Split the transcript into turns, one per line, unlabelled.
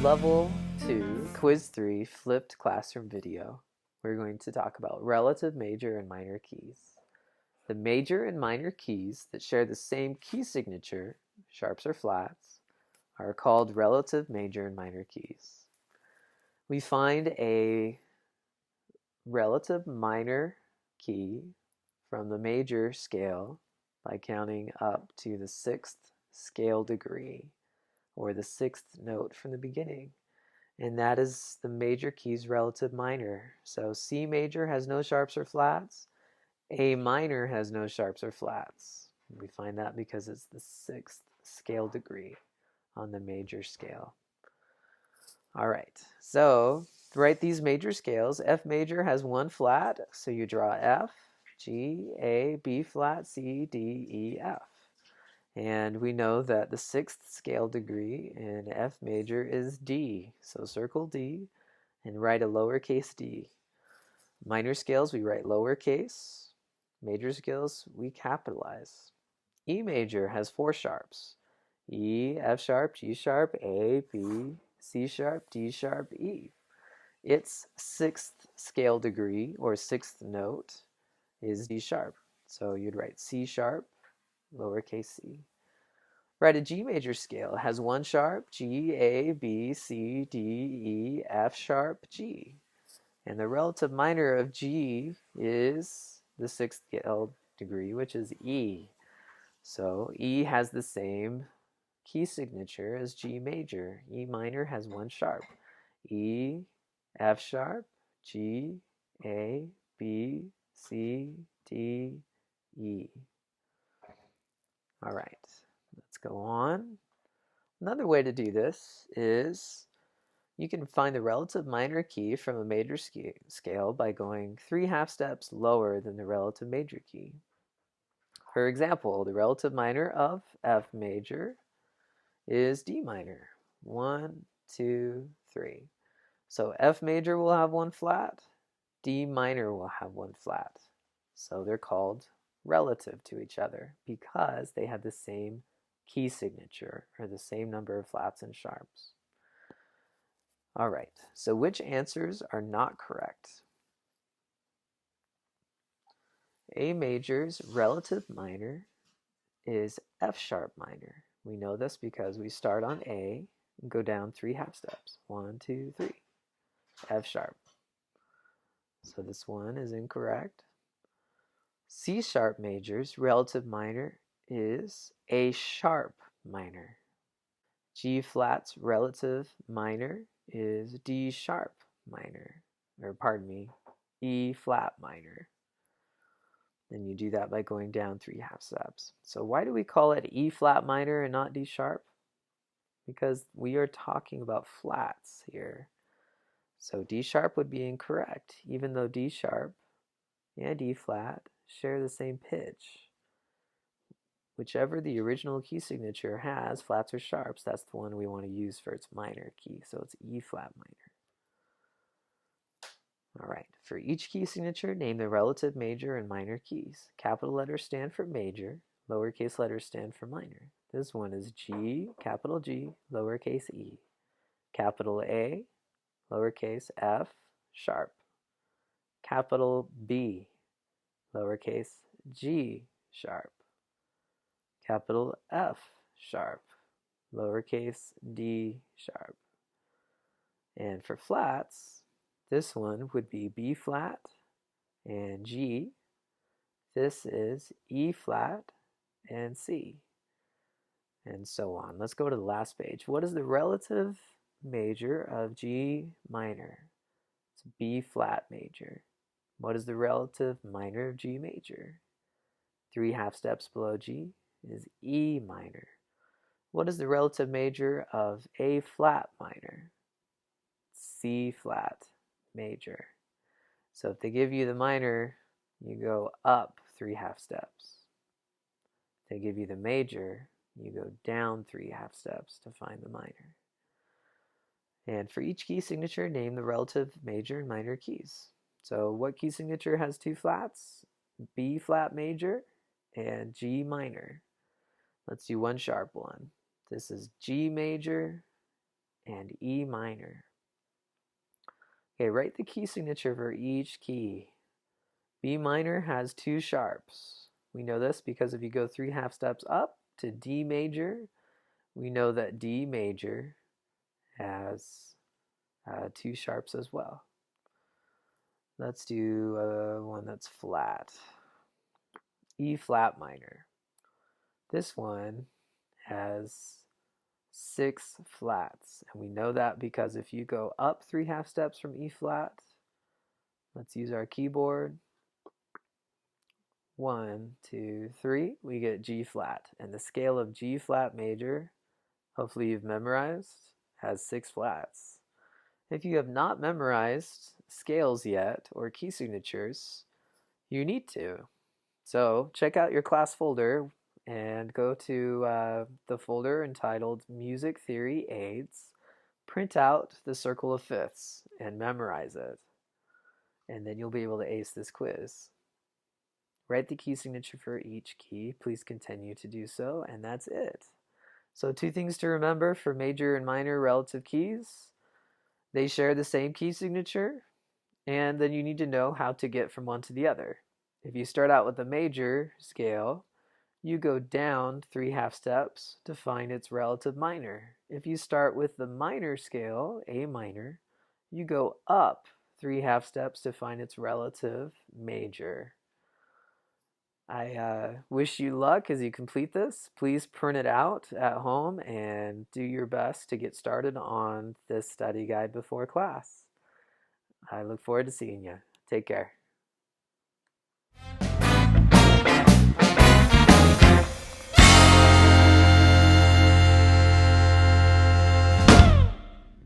Level 2, Quiz 3, Flipped Classroom Video. We're going to talk about relative major and minor keys. The major and minor keys that share the same key signature, sharps or flats, are called relative major and minor keys. We find a relative minor key from the major scale by counting up to the 6th scale degree, or the 6th note from the beginning. And that is the major key's relative minor. So C major has no sharps or flats. A minor has no sharps or flats. We find that because it's the 6th scale degree on the major scale. All right, so to write these major scales, F major has one flat, so you draw F, G, A, B flat, C, D, E, F. And we know that the 6th scale degree in F major is D. So circle D and write a lowercase d. Minor scales, we write lowercase. Major scales, we capitalize. E major has 4 sharps. E, F sharp, G sharp, A, B, C sharp, D sharp, E. Its 6th scale degree, or 6th note, is D sharp. So you'd write C sharp, lowercase c. Write a G major scale. It has 1 sharp, G, A, B, C, D, E, F sharp, G. And the relative minor of G is the 6th scale degree, which is E. So E has the same key signature as G major. E minor has 1 sharp. E, F sharp, G, A, B, C, D, E. All right, let's go on. Another way to do this is you can find the relative minor key from a major scale by going 3 half steps lower than the relative major key. For example, the relative minor of F major is D minor. 1, 2, 3. So F major will have 1 flat, D minor will have 1 flat. So they're called relative to each other because they have the same key signature, or the same number of flats and sharps. All right, so which answers are not correct? A major's relative minor is F sharp minor. We know this because we start on A and go down 3 half steps. 1, 2, 3. F sharp. So this one is incorrect. C sharp major's relative minor is A sharp minor. G flat's relative minor is D sharp minor, or pardon me, E flat minor. And you do that by going down 3 half steps. So why do we call it E flat minor and not D sharp? Because we are talking about flats here. So D sharp would be incorrect, even though D sharp and E flat share the same pitch. Whichever the original key signature has, flats or sharps, that's the one we want to use for its minor key. So it's E flat minor. All right, for each key signature, name the relative major and minor keys. Capital letters stand for major, lowercase letters stand for minor. This one is G, capital G, lowercase e. Capital A, lowercase f, sharp. Capital B, lowercase g, sharp. Capital F, sharp. Lowercase d, sharp. And for flats, this one would be B flat and G. This is E flat and C, and so on. Let's go to the last page. What is the relative major of G minor? It's B flat major. What is the relative minor of G major? 3 half steps below G is E minor. What is the relative major of A flat minor? C flat major. So if they give you the minor, you go up 3 half steps. If they give you the major, you go down 3 half steps to find the minor. And for each key signature, name the relative major and minor keys. So what key signature has 2 flats? B flat major and G minor. Let's do one sharp one. This is G major and E minor. Okay, write the key signature for each key. B minor has 2 sharps. We know this because if you go 3 half steps up to D major, we know that D major has 2 sharps as well. Let's do one that's flat. E flat minor. This one has 6 flats, and we know that because if you go up 3 half steps from E flat, let's use our keyboard. 1, 2, 3, we get G flat, and the scale of G flat major, hopefully you've memorized, has 6 flats. If you have not memorized scales yet or key signatures, you need to. So check out your class folder and go to the folder entitled Music Theory Aids. Print out the circle of fifths and memorize it. And then you'll be able to ace this quiz. Write the key signature for each key. Please continue to do so, and that's it. So 2 things to remember for major and minor relative keys. They share the same key signature, and then you need to know how to get from one to the other. If you start out with the major scale, you go down 3 half steps to find its relative minor. If you start with the minor scale, A minor, you go up 3 half steps to find its relative major. I wish you luck as you complete this. Please print it out at home and do your best to get started on this study guide before class. I look forward to seeing you. Take care.